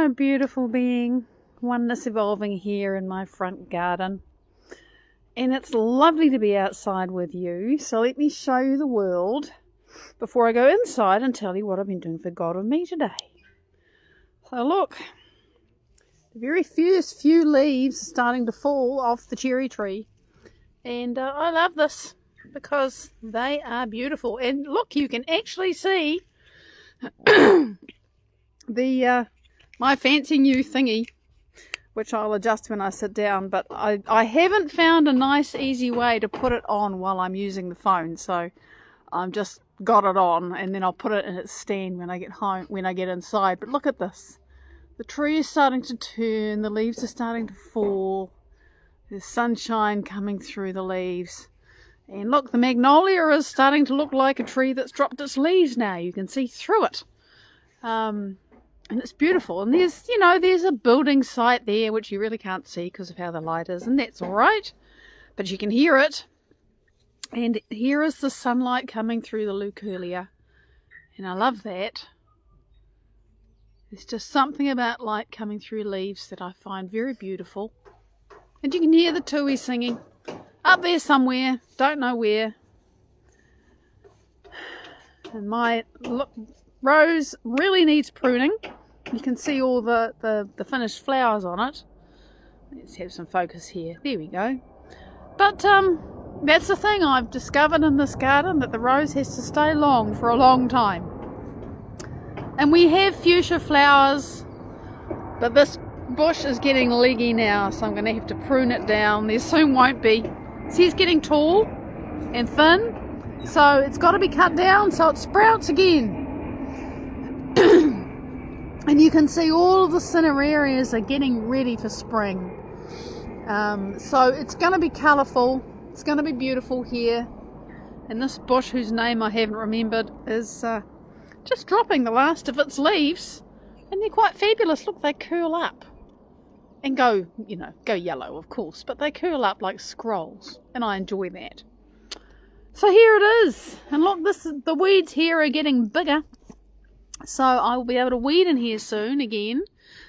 Hello, beautiful being. Oneness evolving here in my front garden. And it's lovely to be outside with you. So let me show you the world before I go inside and tell you what I've been doing for God with me today. So look, the very first few leaves are starting to fall off the cherry tree. And I love this because they are beautiful. And look, you can actually see my fancy new thingy, which I'll adjust when I sit down, but I haven't found a nice easy way to put it on while I'm using the phone, so I've just got it on and then I'll put it in its stand when I get home, when I get inside. But look at this, the tree is starting to turn, the leaves are starting to fall, there's sunshine coming through the leaves, and look, the magnolia is starting to look like a tree that's dropped its leaves now. You can see through it. And it's beautiful. And there's a building site there, which you really can't see because of how the light is. And that's all right. But you can hear it. And here is the sunlight coming through the leucalia. And I love that. There's just something about light coming through leaves that I find very beautiful. And you can hear the tui singing. Up there somewhere. Don't know where. And my rose really needs pruning. You can see all the finished flowers on it. Let's have some focus here. There we go. But that's the thing I've discovered in this garden, that the rose has to stay long for a long time. And we have fuchsia flowers, but this bush is getting leggy now, so I'm going to have to prune it down. There soon won't be. See, it's getting tall and thin, so it's got to be cut down so it sprouts again. And you can see all of the thinner areas are getting ready for spring. So it's going to be colourful. It's going to be beautiful here. And this bush, whose name I haven't remembered, is just dropping the last of its leaves. And they're quite fabulous. Look, they curl up. And go yellow, of course. But they curl up like scrolls. And I enjoy that. So here it is. And look, the weeds here are getting bigger. So I will be able to weed in here soon again.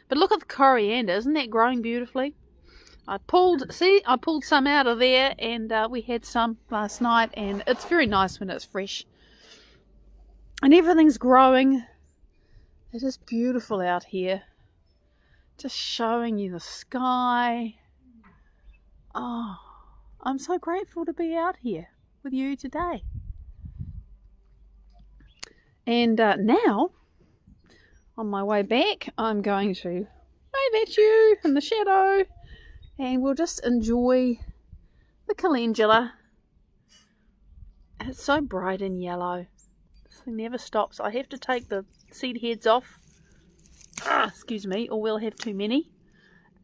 But look at the coriander. Isn't that growing beautifully? I pulled some out of there, and we had some last night, and it's very nice when it's fresh. And everything's growing. It is beautiful out here. Just showing you the sky. Oh, I'm so grateful to be out here with you today. And now, on my way back, I'm going to wave at you in the shadow, and we'll just enjoy the calendula. It's so bright and yellow. This thing never stops. I have to take the seed heads off. Excuse me, or we'll have too many.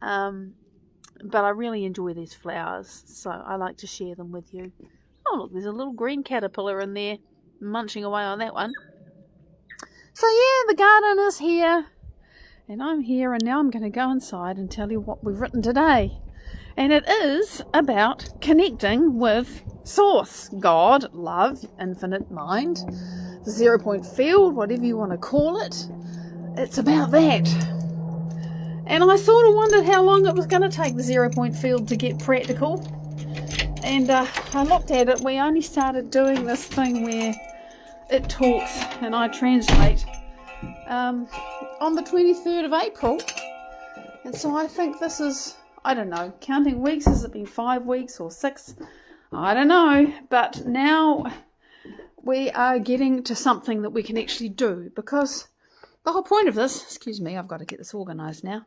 But I really enjoy these flowers, so I like to share them with you. Oh, look, there's a little green caterpillar in there munching away on that one. So yeah, the garden is here, and I'm here, and now I'm going to go inside and tell you what we've written today. And it is about connecting with Source, God, Love, Infinite Mind, the 0 point field, whatever you want to call it. It's about that. And I sort of wondered how long it was going to take the 0 point field to get practical. And I looked at it. We only started doing this thing where it talks and I translate on the 23rd of April. And so I think this is, I don't know, counting weeks, has it been 5 weeks or 6? I don't know. But now we are getting to something that we can actually do, because the whole point of this, excuse me, I've got to get this organised now.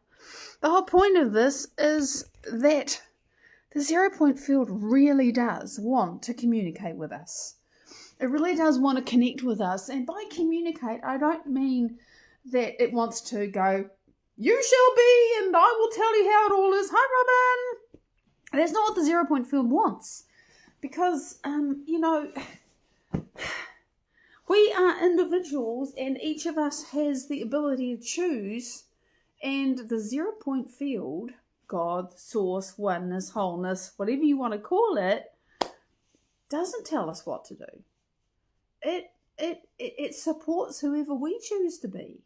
The whole point of this is that the 0 point field really does want to communicate with us. It really does want to connect with us. And by communicate, I don't mean that it wants to go, you shall be, and I will tell you how it all is. Hi, Robin. That's not what the 0 point field wants. Because, we are individuals, and each of us has the ability to choose. And the 0 point field, God, Source, Oneness, Wholeness, whatever you want to call it, doesn't tell us what to do. It supports whoever we choose to be.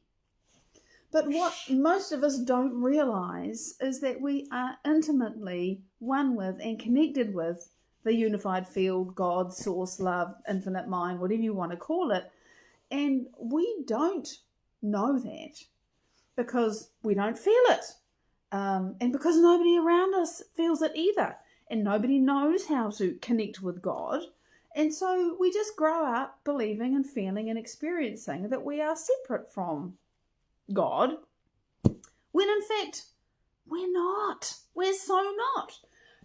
But what most of us don't realise is that we are intimately one with and connected with the unified field, God, source, love, infinite mind, whatever you want to call it. And we don't know that because we don't feel it. And because nobody around us feels it either. And nobody knows how to connect with God. And so we just grow up believing and feeling and experiencing that we are separate from God, when in fact we're not. We're so not.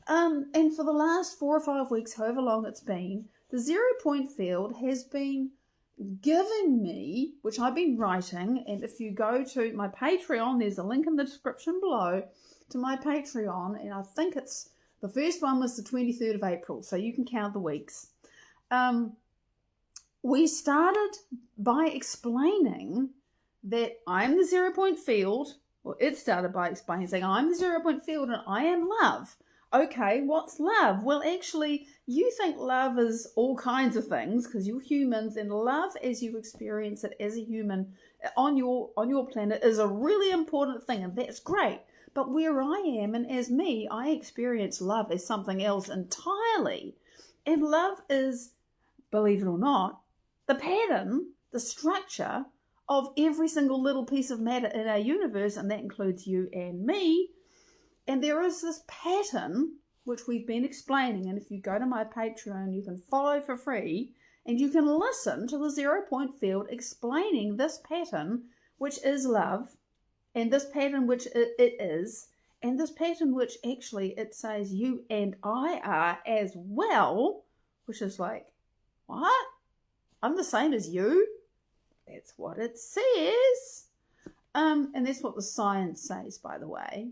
And for the last 4 or 5 weeks, however long it's been, the 0 point field has been giving me, which I've been writing, and if you go to my Patreon, there's a link in the description below to my Patreon, and I think it's, the first one was the 23rd of April, so you can count the weeks. We started by explaining that I'm the 0 point field, well, it started by explaining, saying I'm the 0 point field and I am love. Okay, what's love? Well, actually, you think love is all kinds of things because you're humans, and love as you experience it as a human on your planet is a really important thing, and that's great. But where I am, and as me, I experience love as something else entirely. And love is, believe it or not, the pattern, the structure of every single little piece of matter in our universe, and that includes you and me. And there is this pattern, which we've been explaining, and if you go to my Patreon, you can follow for free, and you can listen to the 0 point field explaining this pattern, which is love, and this pattern which it is, and this pattern which actually it says you and I are as well, which is like, what? I'm the same as you? That's what it says. And that's what the science says, by the way.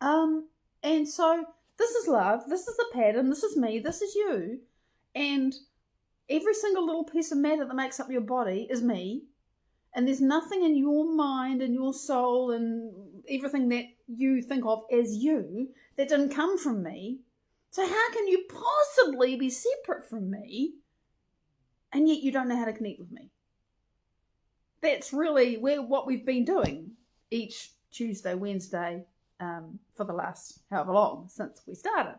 And so this is love, this is the pattern, this is me, this is you, and every single little piece of matter that makes up your body is me, and there's nothing in your mind and your soul and everything that you think of as you that didn't come from me. So how can you possibly be separate from me, and yet you don't know how to connect with me? That's really what we've been doing each Tuesday, Wednesday, for the last however long since we started.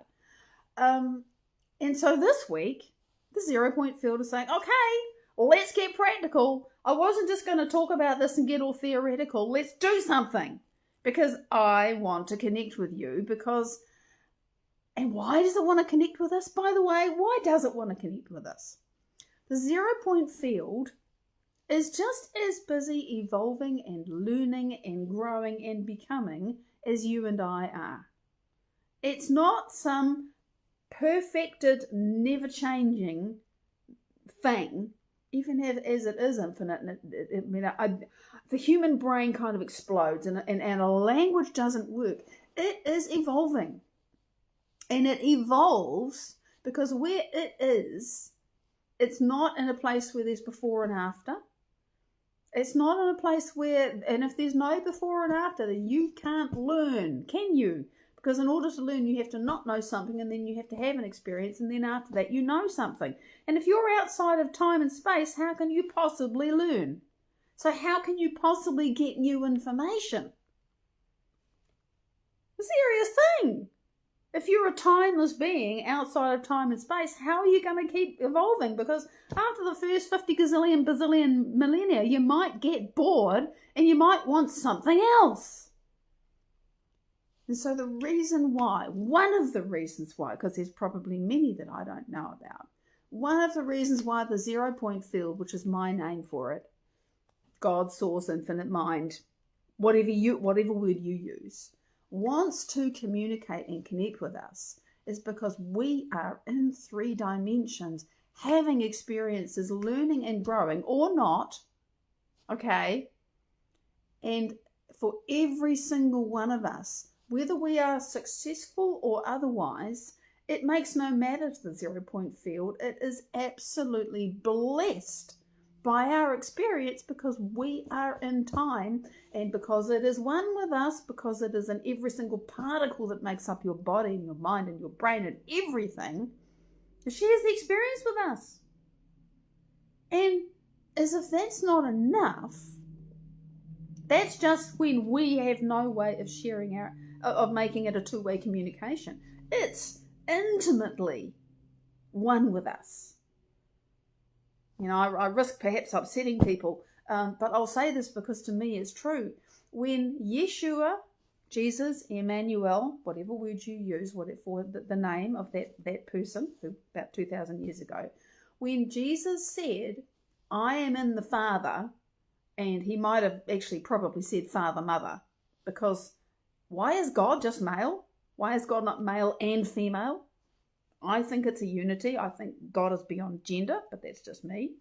And so this week, the 0 point field is saying, okay, let's get practical. I wasn't just going to talk about this and get all theoretical. Let's do something, because I want to connect with you. And why does it want to connect with us? By the way, why does it want to connect with us? The 0 point field is just as busy evolving and learning and growing and becoming as you and I are. It's not some perfected, never changing thing, even as it is infinite. The human brain kind of explodes, and our language doesn't work. It is evolving, and it evolves because where it is, it's not in a place where there's before and after. It's not in a place where, and if there's no before and after, then you can't learn, can you? Because in order to learn, you have to not know something, and then you have to have an experience, and then after that, you know something. And if you're outside of time and space, how can you possibly learn? So how can you possibly get new information? A serious thing. If you're a timeless being outside of time and space, how are you going to keep evolving? Because after the first 50 gazillion, bazillion millennia, you might get bored and you might want something else. And so the reason why, one of the reasons why, because there's probably many that I don't know about, one of the reasons why the 0 point field, which is my name for it, God, source, infinite mind, whatever word you use, wants to communicate and connect with us is because we are in 3 dimensions, having experiences, learning and growing, or not, okay? And for every single one of us, whether we are successful or otherwise, it makes no matter to the 0 point field. It is absolutely blessed by our experience because we are in time, and because it is one with us, because it is in every single particle that makes up your body and your mind and your brain and everything, it shares the experience with us. And as if that's not enough, That's just when we have no way of sharing of making it a two-way communication. It's intimately one with us. You know, I risk perhaps upsetting people, but I'll say this because to me it's true. When Yeshua, Jesus, Emmanuel, whatever word you use, for the name of that person who about 2,000 years ago, when Jesus said, I am in the Father, and he might have actually probably said father, mother, because why is God just male? Why is God not male and female? I think it's a unity. I think God is beyond gender, but that's just me.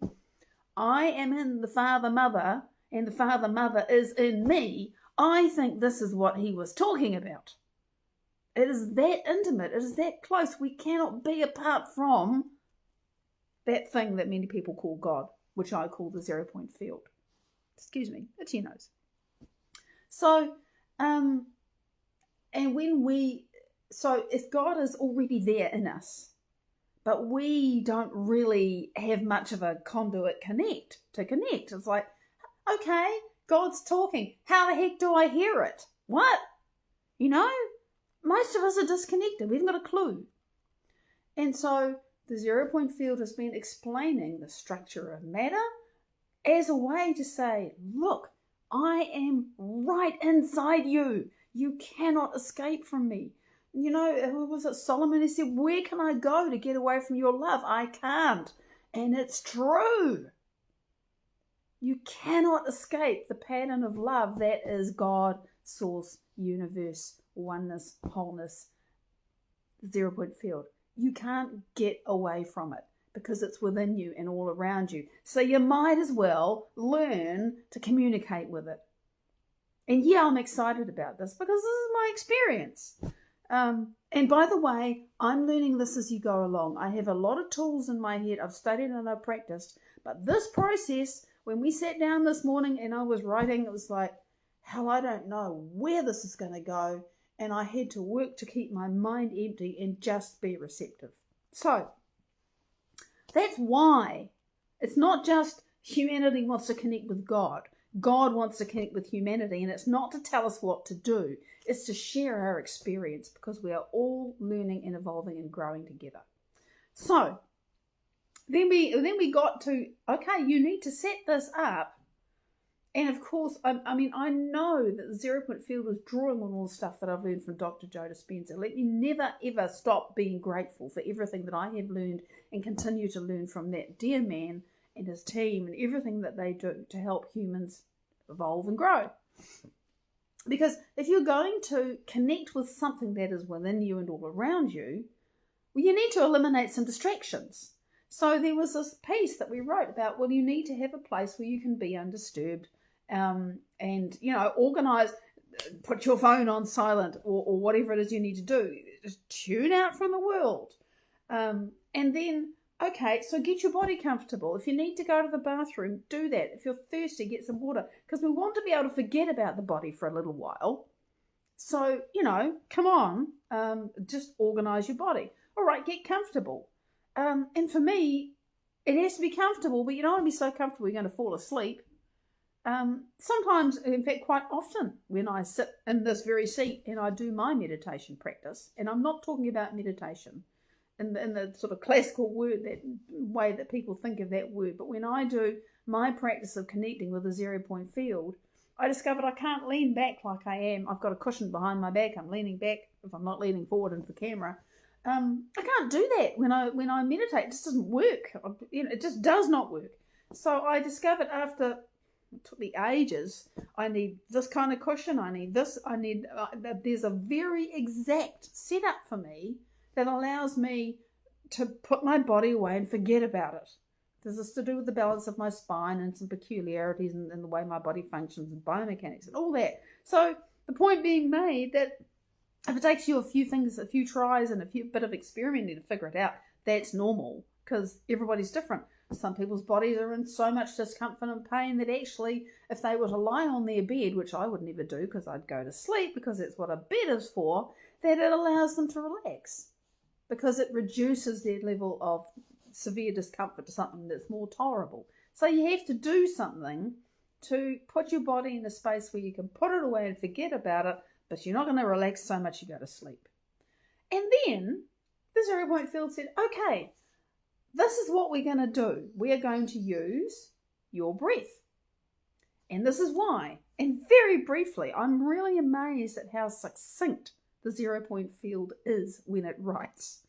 I am in the Father, Mother, and the Father, Mother is in me. I think this is what he was talking about. It is that intimate. It is that close. We cannot be apart from that thing that many people call God, which I call the 0-point field. Excuse me, itchy nose. So, so if God is already there in us, but we don't really have much of a conduit to connect. It's like, okay, God's talking. How the heck do I hear it? What? You know, most of us are disconnected. We haven't got a clue. And so the 0-point field has been explaining the structure of matter as a way to say, look, I am right inside you. You cannot escape from me. You know, was it Solomon who said, where can I go to get away from your love? I can't. And it's true. You cannot escape the pattern of love that is God, source, universe, oneness, wholeness, 0-point field. You can't get away from it because it's within you and all around you. So you might as well learn to communicate with it. And yeah, I'm excited about this because this is my experience. And by the way, I'm learning this as you go along. I have a lot of tools in my head. I've studied and I've practiced. But this process, when we sat down this morning and I was writing, it was like, hell, I don't know where this is going to go. And I had to work to keep my mind empty and just be receptive. So that's why it's not just humanity wants to connect with God. God wants to connect with humanity, and it's not to tell us what to do. It's to share our experience because we are all learning and evolving and growing together. So then we got to, okay, you need to set this up. And of course, I know that the 0-point field is drawing on all the stuff that I've learned from Dr. Joe Dispenza. Let me never, ever stop being grateful for everything that I have learned and continue to learn from that dear man and his team and everything that they do to help humans evolve and grow. Because if you're going to connect with something that is within you and all around you, well, you need to eliminate some distractions. So there was this piece that we wrote about, well, you need to have a place where you can be undisturbed and, you know, organize, put your phone on silent or whatever it is you need to do. Just tune out from the world. And then, okay, so get your body comfortable. If you need to go to the bathroom, do that. If you're thirsty, get some water. Because we want to be able to forget about the body for a little while. So, you know, come on, just organize your body. All right, get comfortable. And for me, it has to be comfortable, but you don't want to be so comfortable you're going to fall asleep. Sometimes, in fact, quite often, when I sit in this very seat and I do my meditation practice, and I'm not talking about meditation in the sort of classical word, that way that people think of that word, but when I do my practice of connecting with a 0-point field, I discovered I can't lean back like I am. I've got a cushion behind my back. I'm leaning back if I'm not leaning forward into the camera. I can't do that when I meditate. It just doesn't work. You know, it just does not work. So I discovered after, it took me ages, I need this kind of cushion. I need this. There's a very exact setup for me that allows me to put my body away and forget about it. This is to do with the balance of my spine and some peculiarities in the way my body functions and biomechanics and all that. So the point being made that if it takes you a few tries and a bit of experimenting to figure it out, that's normal because everybody's different. Some people's bodies are in so much discomfort and pain that actually, if they were to lie on their bed, which I would never do because I'd go to sleep because that's what a bed is for, that it allows them to relax because it reduces their level of severe discomfort to something that's more tolerable. So you have to do something to put your body in a space where you can put it away and forget about it, but you're not going to relax so much you go to sleep. And then the 0 point field said, okay, this is what we're going to do. We are going to use your breath. And this is why. And very briefly, I'm really amazed at how succinct the 0 point field is when it writes.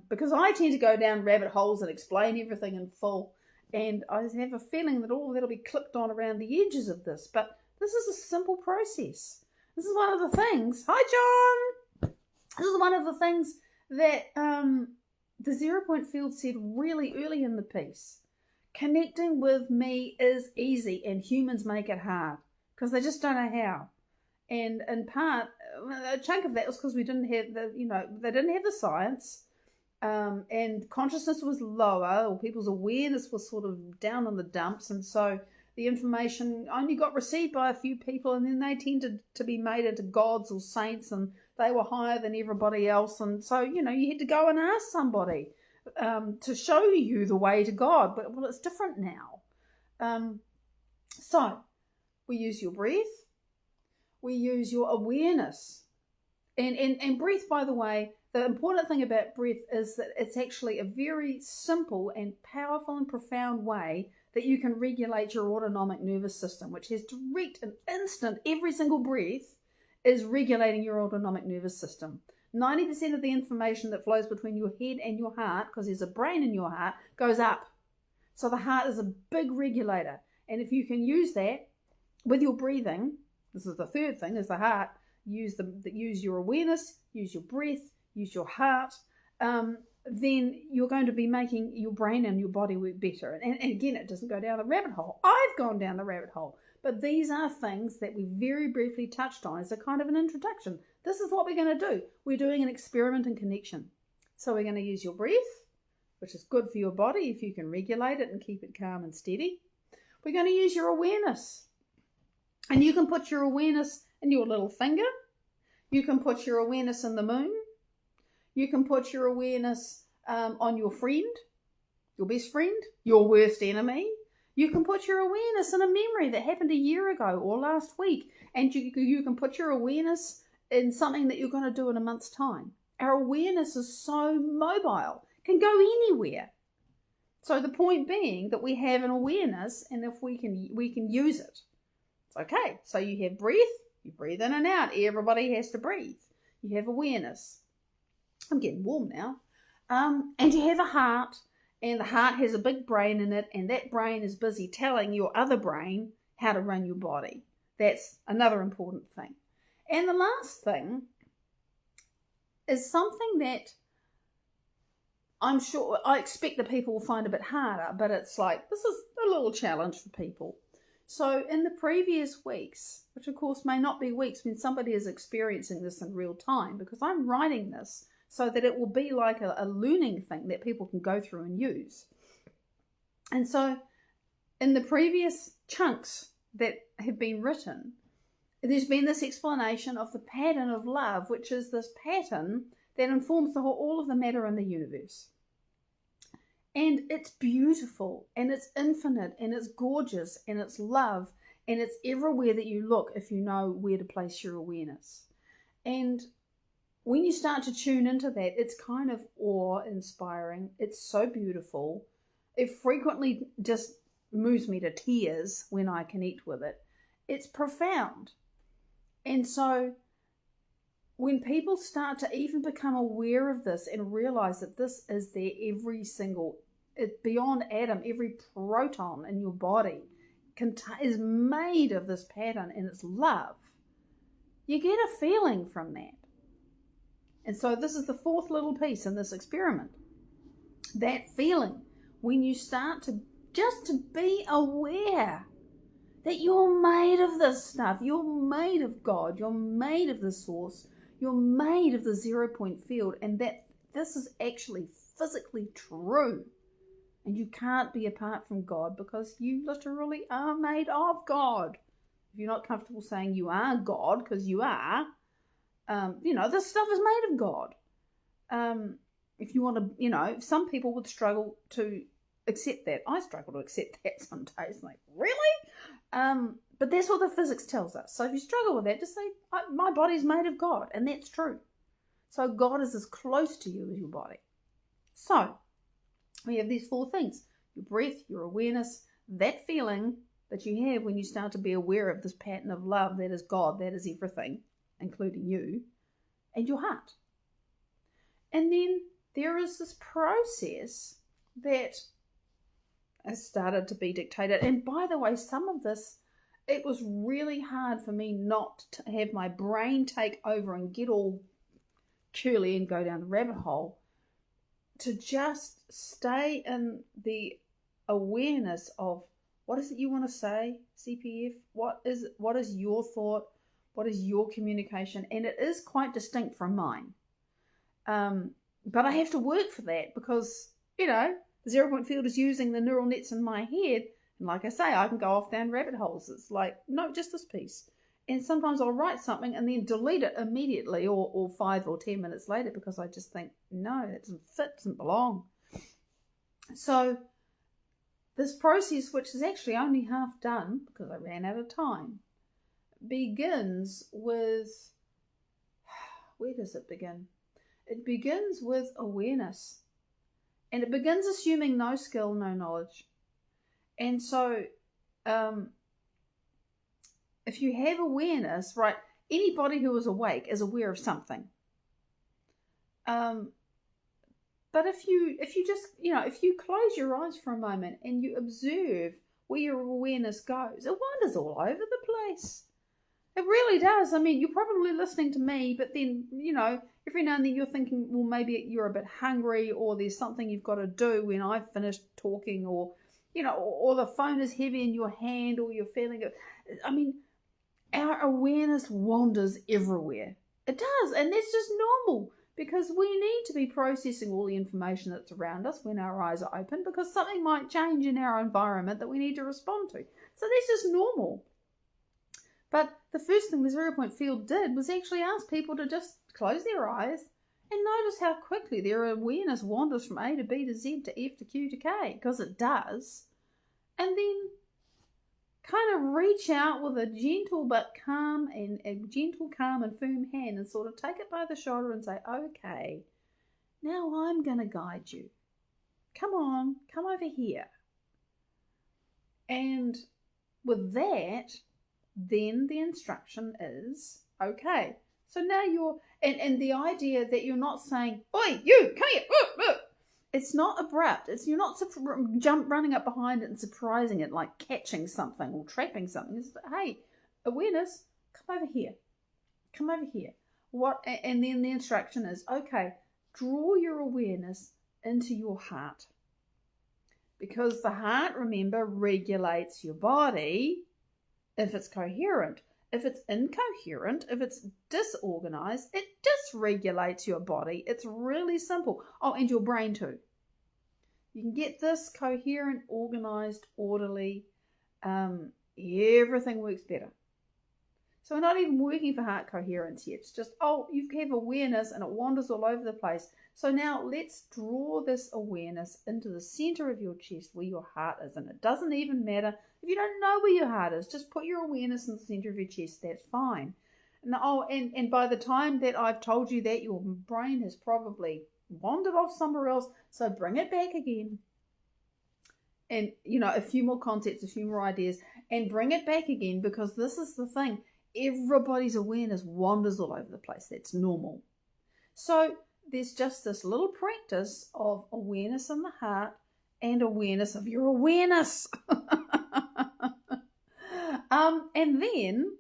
Because I tend to go down rabbit holes and explain everything in full. And I have a feeling that all of that will be clipped on around the edges of this. But this is a simple process. This is one of the things. Hi, John! This is one of the things that the 0 point field said really early in the piece. Connecting with me is easy, and humans make it hard because they just don't know how. And in part, a chunk of that was because we didn't have they didn't have the science, and consciousness was lower, or people's awareness was sort of down in the dumps, and so the information only got received by a few people, and then they tended to be made into gods or saints, and they were higher than everybody else, and so you had to go and ask somebody to show you the way to God. But well, it's different now. So we use your breath, we use your awareness, and breath. By the way, the important thing about breath is that it's actually a very simple and powerful and profound way that you can regulate your autonomic nervous system, which has direct and instant. Every single breath is regulating your autonomic nervous system. 90% of the information that flows between your head and your heart, because there's a brain in your heart, goes up. So the heart is a big regulator. And if you can use that with your breathing, this is the third thing, is the heart, use your awareness, use your breath, use your heart, then you're going to be making your brain and your body work better. And again, it doesn't go down the rabbit hole. I've gone down the rabbit hole. But these are things that we very briefly touched on as a kind of an introduction. This is what we're going to do. We're doing an experiment in connection. So we're going to use your breath, which is good for your body if you can regulate it and keep it calm and steady. We're going to use your awareness. And you can put your awareness in your little finger. You can put your awareness in the moon. You can put your awareness on your friend, your best friend, your worst enemy. You can put your awareness in a memory that happened a year ago or last week. And you can put your awareness in something that you're going to do in a month's time. Our awareness is so mobile, can go anywhere. So the point being that we have an awareness, and if we can use it. It's okay. So you have breath, you breathe in and out. Everybody has to breathe. You have awareness. I'm getting warm now. And you have a heart, and the heart has a big brain in it, and that brain is busy telling your other brain how to run your body. That's another important thing. And the last thing is something that I'm sure, I expect that people will find a bit harder, but it's like, this is a little challenge for people. So in the previous weeks, which of course may not be weeks when somebody is experiencing this in real time, because I'm writing this so that it will be like a learning thing that people can go through and use. And so in the previous chunks that have been written, there's been this explanation of the pattern of love, which is this pattern that informs all of the matter in the universe. And it's beautiful, and it's infinite, and it's gorgeous, and it's love, and it's everywhere that you look if you know where to place your awareness. And when you start to tune into that, it's kind of awe-inspiring. It's so beautiful. It frequently just moves me to tears when I connect with it. It's profound. And so when people start to even become aware of this and realize that this is their every single, beyond atom, every proton in your body is made of this pattern, and it's love, you get a feeling from that. And so this is the fourth little piece in this experiment. That feeling, when you start to just to be aware that you're made of this stuff, you're made of God, you're made of the source, you're made of the 0 point field, and that this is actually physically true. And you can't be apart from God because you literally are made of God. If you're not comfortable saying you are God, because you are, this stuff is made of God. If you want to, some people would struggle to accept that. I struggle to accept that some days. Like, really? But that's what the physics tells us. So if you struggle with that, just say, my body's made of God, and that's true. So God is as close to you as your body. So we have these 4 things: your breath, your awareness, that feeling that you have when you start to be aware of this pattern of love that is God, that is everything, including you, and your heart. And then there is this process that has started to be dictated. And by the way, some of this, it was really hard for me not to have my brain take over and get all curly and go down the rabbit hole, to just stay in the awareness of what is it you want to say, CPF? What is your thought? What is your communication? And it is quite distinct from mine. But I have to work for that because, the 0 point field is using the neural nets in my head. And like I say, I can go off down rabbit holes. It's like, no, just this piece. And sometimes I'll write something and then delete it immediately or 5 or 10 minutes later because I just think, no, that doesn't fit, doesn't belong. So this process, which is actually only half done because I ran out of time, begins with, where does it begin? It begins with awareness. And it begins assuming no skill, no knowledge. And so if you have awareness, right, anybody who is awake is aware of something. But if you just, if you close your eyes for a moment and you observe where your awareness goes, it wanders all over the place. It really does. I mean, you're probably listening to me, but then, every now and then you're thinking, well, maybe you're a bit hungry or there's something you've got to do when I've finished talking, or, or the phone is heavy in your hand, or you're feeling it. I mean, our awareness wanders everywhere. It does, and that's just normal because we need to be processing all the information that's around us when our eyes are open, because something might change in our environment that we need to respond to. So that's just normal. But the first thing the 0 point field did was actually ask people to just close their eyes and notice how quickly their awareness wanders from A to B to Z to F to Q to K, because it does. And then kind of reach out with a gentle but calm and firm hand and sort of take it by the shoulder and say, okay, now I'm going to guide you. Come on, come over here. And with that, then the instruction is, okay, so now you're, and the idea that you're not saying, oi, you, come here, It's not abrupt. You're not running up behind it and surprising it like catching something or trapping something. It's, hey, awareness, come over here. Come over here. And then the instruction is, okay, draw your awareness into your heart. Because the heart, remember, regulates your body if it's coherent. If it's incoherent, if it's disorganized, it dysregulates your body. It's really simple. Oh, and your brain too. You can get this coherent, organized, orderly. Everything works better. So we're not even working for heart coherence yet. It's just, you have awareness and it wanders all over the place. So now let's draw this awareness into the center of your chest where your heart is. And it doesn't even matter if you don't know where your heart is. Just put your awareness in the center of your chest. That's fine. And by the time that I've told you that, your brain has probably wandered off somewhere else. So bring it back again. And, a few more concepts, a few more ideas. And bring it back again, because this is the thing. Everybody's awareness wanders all over the place. That's normal. So there's just this little practice of awareness in the heart and awareness of your awareness. And then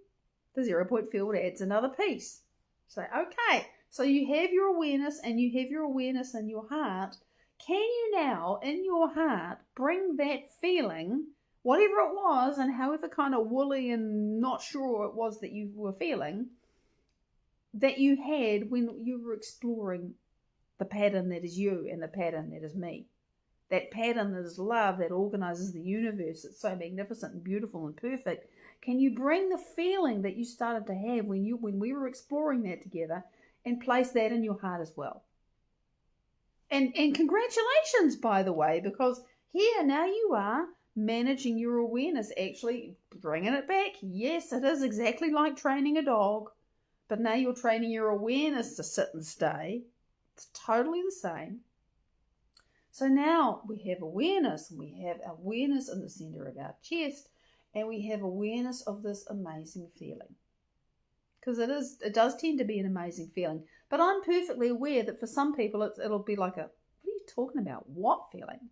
the 0 point field adds another piece. So, okay, so you have your awareness and you have your awareness in your heart. Can you now, in your heart, bring that feeling, whatever it was and however kind of woolly and not sure it was that you were feeling, that you had when you were exploring the pattern that is you and the pattern that is me? That pattern that is love, that organizes the universe. It's so magnificent and beautiful and perfect. Can you bring the feeling that you started to have when we were exploring that together and place that in your heart as well? And congratulations, by the way, because here now you are managing your awareness, actually bringing it back. Yes, it is exactly like training a dog, but now you're training your awareness to sit and stay. It's totally the same. So now we have awareness, and we have awareness in the center of our chest, and we have awareness of this amazing feeling. Because it does tend to be an amazing feeling. But I'm perfectly aware that for some people it'll be like what are you talking about? What feeling?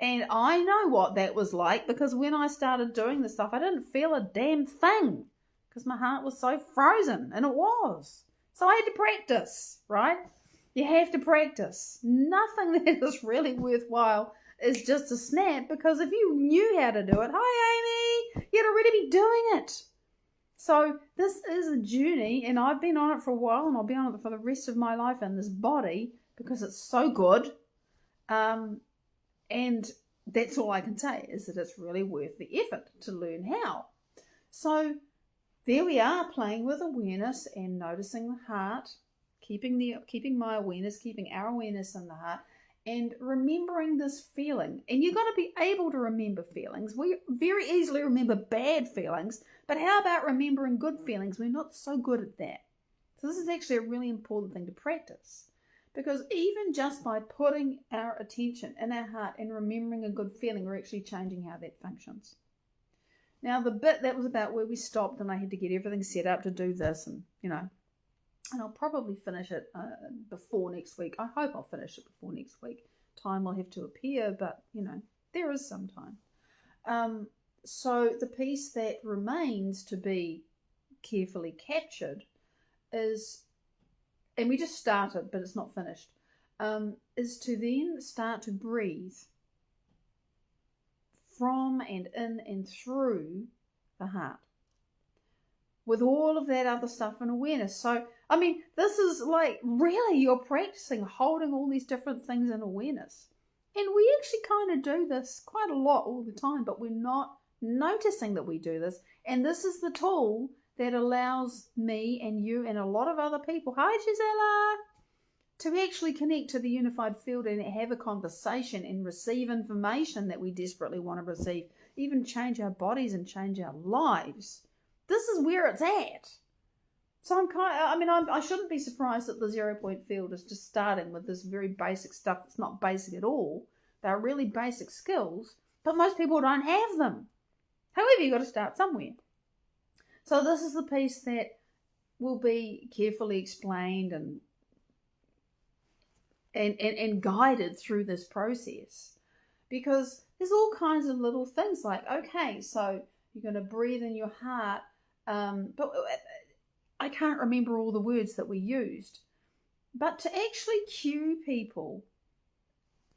And I know what that was like, because when I started doing this stuff, I didn't feel a damn thing because my heart was so frozen, and it was. So I had to practice, right? You have to practice. Nothing that is really worthwhile is just a snap, because if you knew how to do it, hi Amy, you'd already be doing it. So this is a journey, and I've been on it for a while, and I'll be on it for the rest of my life in this body because it's so good. And that's all I can say, is that it's really worth the effort to learn how. So there we are, playing with awareness and noticing the heart, keeping my awareness, keeping our awareness in the heart, and remembering this feeling. And you've got to be able to remember feelings. We very easily remember bad feelings, but how about remembering good feelings? We're not so good at that. So this is actually a really important thing to practice, because even just by putting our attention in our heart and remembering a good feeling, we're actually changing how that functions. Now, the bit that was about where we stopped, and I had to get everything set up to do this, and and I'll probably finish it before next week. I hope I'll finish it before next week. Time will have to appear, but, there is some time. So the piece that remains to be carefully captured is, and we just started, but it's not finished, is to then start to breathe from and in and through the heart, with all of that other stuff in awareness. So, this is like, really, you're practicing holding all these different things in awareness. And we actually kind of do this quite a lot all the time, but we're not noticing that we do this. And this is the tool that allows me and you and a lot of other people, hi Gisela, to actually connect to the unified field and have a conversation and receive information that we desperately want to receive, even change our bodies and change our lives. This is where it's at. So I shouldn't be surprised that the 0 point field is just starting with this very basic stuff. It's not basic at all. They're really basic skills, but most people don't have them. However, you've got to start somewhere. So this is the piece that will be carefully explained and guided through this process, because there's all kinds of little things like, okay, so you're going to breathe in your heart, but I can't remember all the words that we used, but to actually cue people,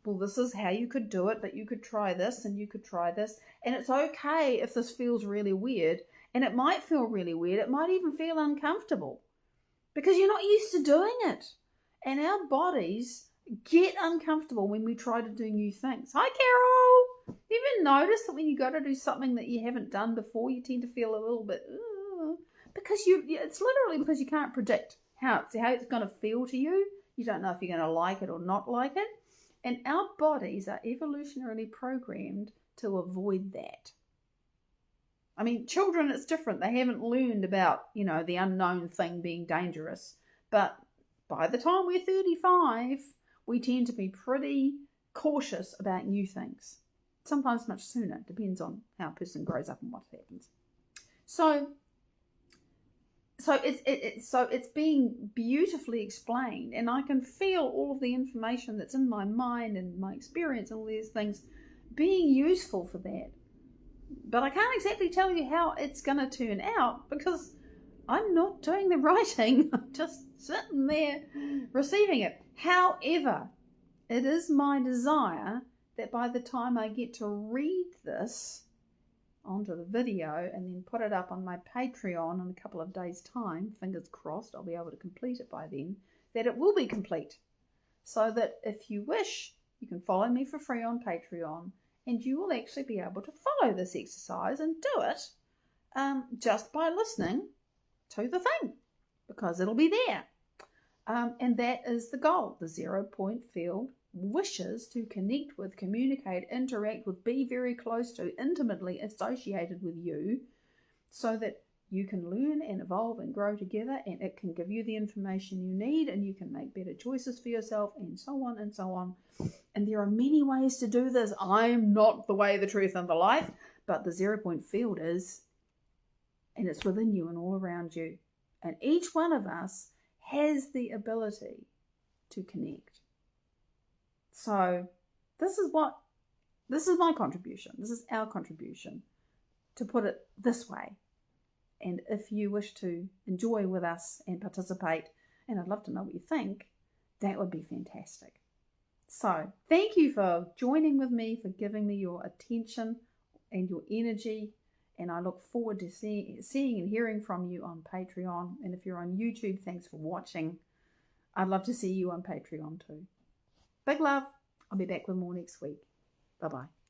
well, this is how you could do it, but you could try this and you could try this, and it's okay if this feels really weird, and it might feel really weird, it might even feel uncomfortable, because you're not used to doing it. And our bodies get uncomfortable when we try to do new things. Hi, Carol. You ever notice that when you go to do something that you haven't done before, you tend to feel a little bit, because it's literally because you can't predict how it's going to feel to you. You don't know if you're going to like it or not like it. And our bodies are evolutionarily programmed to avoid that. Children, it's different. They haven't learned about, the unknown thing being dangerous. But by the time we're 35, we tend to be pretty cautious about new things. Sometimes much sooner. Depends on how a person grows up and what happens. So it's being beautifully explained, and I can feel all of the information that's in my mind and my experience and all these things being useful for that. But I can't exactly tell you how it's going to turn out, because I'm not doing the writing. I'm just sitting there receiving it. However, it is my desire that by the time I get to read this onto the video and then put it up on my Patreon in a couple of days' time, fingers crossed I'll be able to complete it by then, that it will be complete. So that if you wish, you can follow me for free on Patreon, and you will actually be able to follow this exercise and do it just by listening to the thing, because it'll be there. And that is the goal, the 0 point field wishes to connect with, communicate, interact with, be very close to, intimately associated with you, so that you can learn and evolve and grow together, and it can give you the information you need, and you can make better choices for yourself, and so on and so on. And there are many ways to do this. I'm not the way, the truth, and the life, but the 0 Point field is, and it's within you and all around you. And each one of us has the ability to connect. So this is my contribution. This is our contribution, to put it this way. And if you wish to enjoy with us and participate, and I'd love to know what you think, that would be fantastic. So thank you for joining with me, for giving me your attention and your energy. And I look forward to seeing and hearing from you on Patreon. And if you're on YouTube, thanks for watching. I'd love to see you on Patreon too. Big love. I'll be back with more next week. Bye-bye.